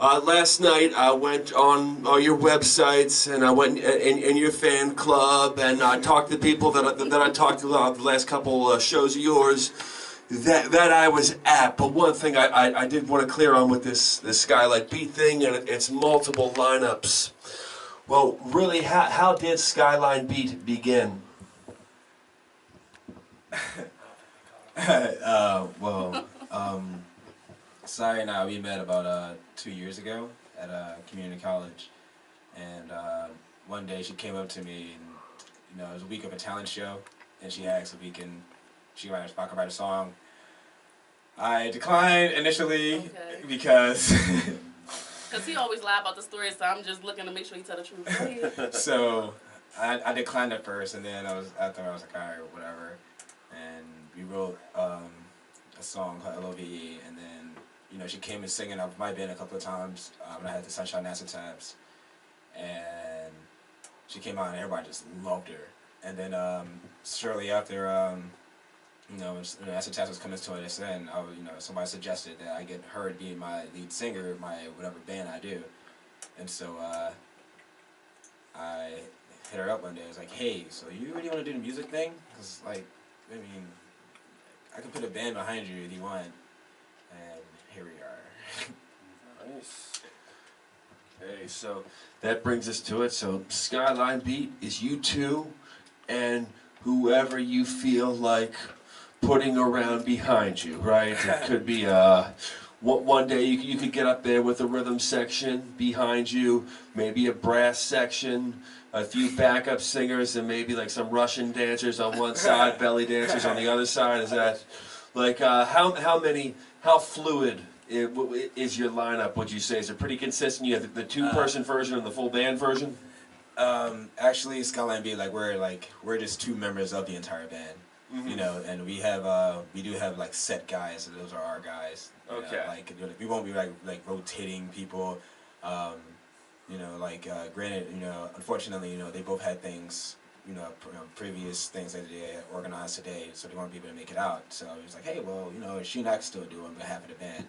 Last night I went on all your websites and I went in your fan club and I talked to people that I talked to the last couple shows of yours that I was at. But one thing I did want to clear on with this SKYLINE beat thing, and it's multiple lineups. Well, really, how did SKYLINE beat begin? Sai and I, we met about 2 years ago at community college, and one day she came up to me, and it was a week of a talent show, and she asked if I could write a song. I declined initially because he always lie about the story, so I'm just looking to make sure he tell the truth. So I declined at first, and then after I was like, all right, whatever, and we wrote a song called LOVE, and then she came and singing with my band a couple of times when I had the Sunshine Acetaps, and she came out and everybody just loved her. And then shortly after, when Acetaps was coming to its end, somebody suggested that I get her to be my lead singer, my whatever band I do, and so I hit her up one day. I was like, hey, so you really want to do the music thing? Because I can put a band behind you if you want. And here we are. Nice. Okay, so that brings us to it. So SKYLINE beat is you two and whoever you feel like putting around behind you, right? It could be one day you could get up there with a rhythm section behind you, maybe a brass section, a few backup singers, and maybe like some Russian dancers on one side, belly dancers on the other side. Is that like how fluid is your lineup, would you say? Is it pretty consistent? You have the two-person version and the full band version? Actually, SKYLINE beat, we're just two members of the entire band. Mm-hmm. And we do have like set guys, so those are our guys. Okay. We won't be like rotating people. Granted, unfortunately, they both had things, previous things that they organized today, so they weren't able to make it out. So he was like, hey, well, she and I can still do it on behalf of the band.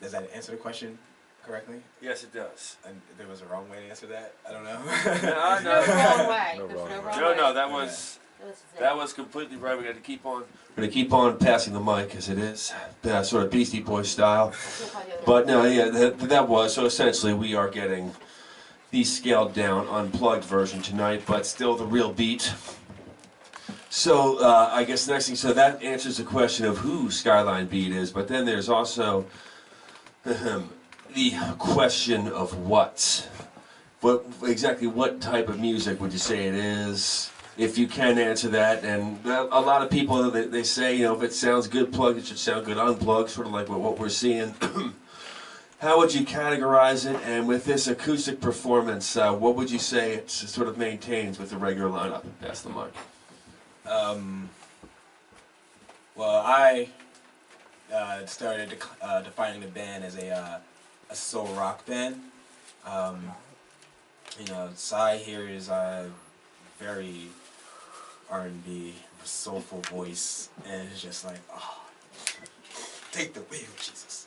Does that answer the question correctly? Yes, it does. And if there was a wrong way to answer that, I don't know. No wrong way. No, that was completely right. We're gonna keep on passing the mic as it is, sort of Beastie Boys style. But no, yeah, that was so. Essentially, we are getting the scaled down, unplugged version tonight, but still the real beat. So I guess next thing, so that answers the question of who SKYLINE beat is. But then there's also the question of what exactly what type of music would you say it is? If you can answer that, and a lot of people they say, if it sounds good plugged, it should sound good unplugged, sort of like what we're seeing. How would you categorize it? And with this acoustic performance, what would you say it sort of maintains with the regular lineup? Pass the mic. Well, I started defining the band as a soul rock band. Sai here is very R&B, soulful voice, and it's just like, oh, take the wheel, Jesus.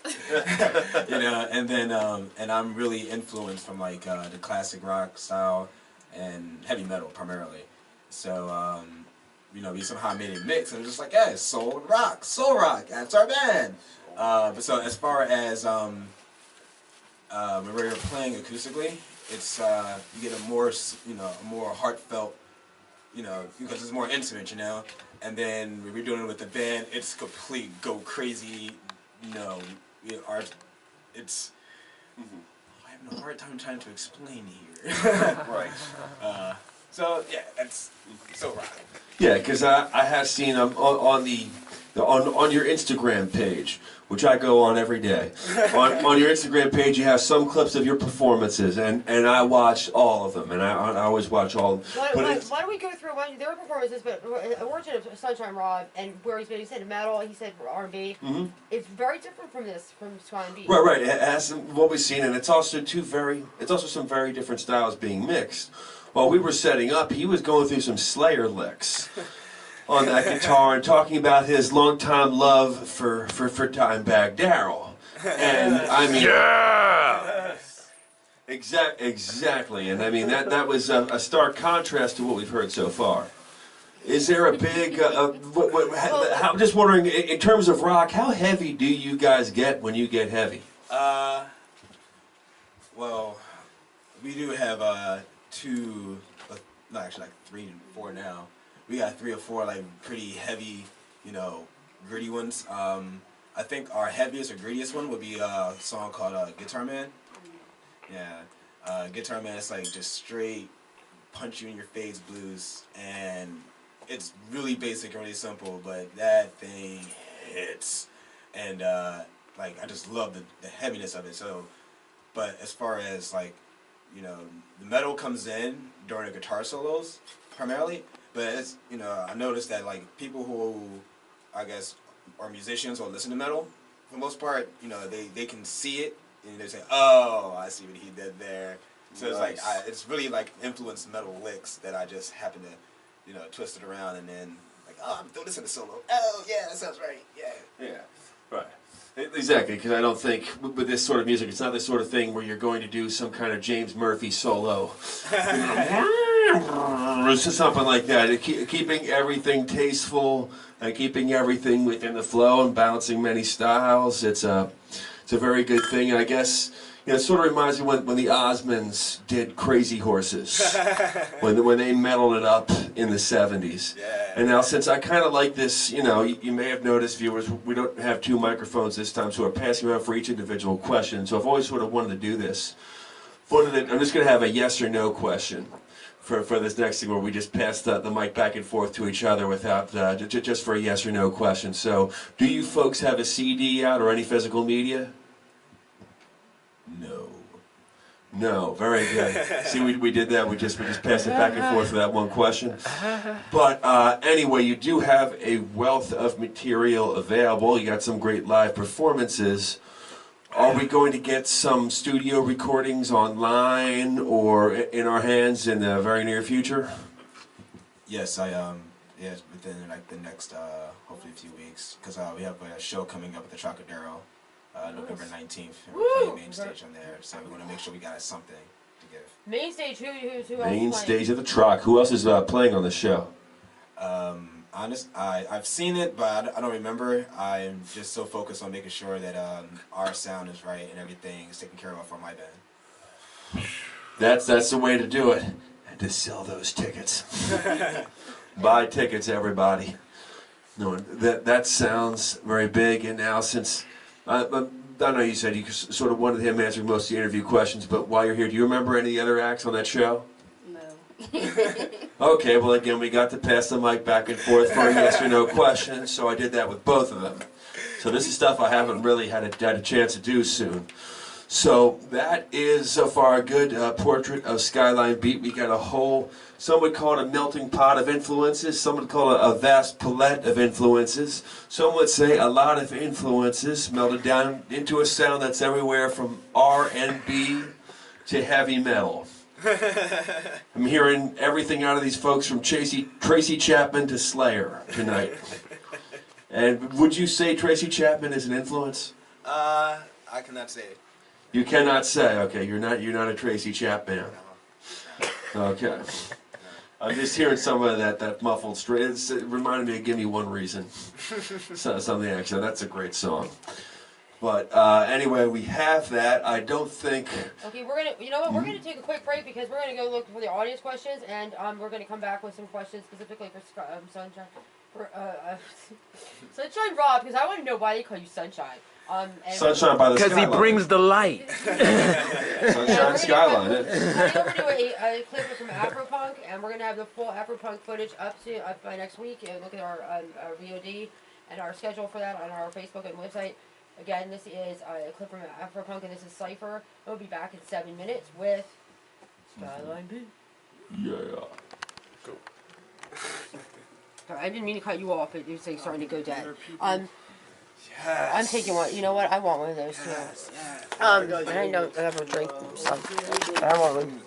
And then and I'm really influenced from the classic rock style and heavy metal primarily. So we somehow made it mix, and it was just like, yeah, soul rock, that's our band. But so as far as when we're playing acoustically, it's you get a more more heartfelt, because it's more intimate, and then when we're doing it with the band, it's complete go crazy, it's I have no hard time trying to explain here. Right. So yeah, that's so rock. Yeah, because I have seen on your Instagram page, which I go on every day. on your Instagram page, you have some clips of your performances, and I watch all of them, and I always watch all. Why don't we go through there were performances, but Origin of Sunshine Rob and where he said metal, he said R&B. Mm-hmm. It's very different from SKYLINE beat. Right. It has what we've seen, and it's also some very different styles being mixed. While we were setting up, he was going through some Slayer licks on that guitar and talking about his longtime love for Dimebag Darrell. And I mean, Yeah! Exactly, and I mean that was a stark contrast to what we've heard so far. Is there a big? I'm just wondering, in terms of rock, how heavy do you guys get when you get heavy? Well, we do have two, no, actually like 3 and 4 now. We got 3 or 4 like pretty heavy, you know, gritty ones. I think our heaviest or grittiest one would be a song called Guitar Man. Yeah, Guitar Man is like just straight punch you in your face blues, and it's really basic and really simple, but that thing hits. And like I just love the heaviness of it. So, but as far as like, you know, the metal comes in during the guitar solos primarily, but it's, you know, I noticed that like people who I guess are musicians or listen to metal, for the most part, you know, they can see it and they say, oh, I see what he did there. So it's like it's really like influenced metal licks that I just happen to, you know, twist it around and then like, oh, I'm throwing this in the solo. Oh yeah, that sounds right. Yeah. Yeah, right. Exactly, because I don't think with this sort of music, it's not the sort of thing where you're going to do some kind of James Murphy solo. It's just something like that. Keeping everything tasteful and keeping everything within the flow and balancing many styles. It's a very good thing. And I guess, you know, it sort of reminds me when the Osmonds did Crazy Horses, when they metaled it up in the 70s. Yeah. And now, since I kind of like this, you know, you may have noticed, viewers, we don't have 2 microphones this time, so we're passing around for each individual question. So I've always sort of wanted to do this. I'm just going to have a yes or no question for this next thing, where we just pass the mic back and forth to each other without just for a yes or no question. So, do you folks have a CD out or any physical media? No. No, very good. See, we did that. We just passed it back and forth for that one question. But anyway, you do have a wealth of material available. You got some great live performances. Are we going to get some studio recordings online or in our hands in the very near future? Yes, yes, within like the next hopefully a few weeks, because we have a show coming up at the Trocadero. November 19th, and we're playing main stage on there, so we want to make sure we got something to give. Main stage, who else is Main playing? stage of the Troc. Who else is playing on the show? I've seen it, but I don't remember. I'm just so focused on making sure that our sound is right and everything is taken care of for my band. That's the way to do it, and to sell those tickets. Buy tickets, everybody. No, that sounds very big, and now since I know you said you sort of wanted him answering most of the interview questions, but while you're here, do you remember any of the other acts on that show? No. Okay, well again, we got to pass the mic back and forth for a yes or no question, so I did that with both of them. So this is stuff I haven't really had a chance to do soon. So that is so far a good portrait of Skyline Beat. We got a whole, some would call it a melting pot of influences, some would call it a vast palette of influences, some would say a lot of influences melded down into a sound that's everywhere from R&B to heavy metal. I'm hearing everything out of these folks from Tracy Chapman to Slayer tonight. And would you say Tracy Chapman is an influence? I cannot say it. You cannot say. Okay, you're not a Tracy Chapman. Okay. I'm just hearing some of that muffled straight. It reminded me of "Give Me One Reason." Something actually. That's a great song. But anyway, we have that. I don't think. Okay, you know what? We're gonna take a quick break because we're gonna go look for the audience questions, and we're gonna come back with some questions specifically for Sunshine, Sunshine Rob, because I want to know why they call you Sunshine. Sunshine by the Skyline. Because he brings the light. Sunshine Skyline. We're gonna do a clip from Afropunk, and we're gonna have the full Afropunk footage up by next week. And look at our VOD and our schedule for that on our Facebook and website. Again, this is a clip from Afropunk, and this is Cypher. We'll be back in 7 minutes with Skyline B. Yeah. Go. I didn't mean to cut you off, but you're starting to go dead. Yes. I'm taking one. You know what? I want one of those too. Yes. And I don't ever drink stuff, but I want one.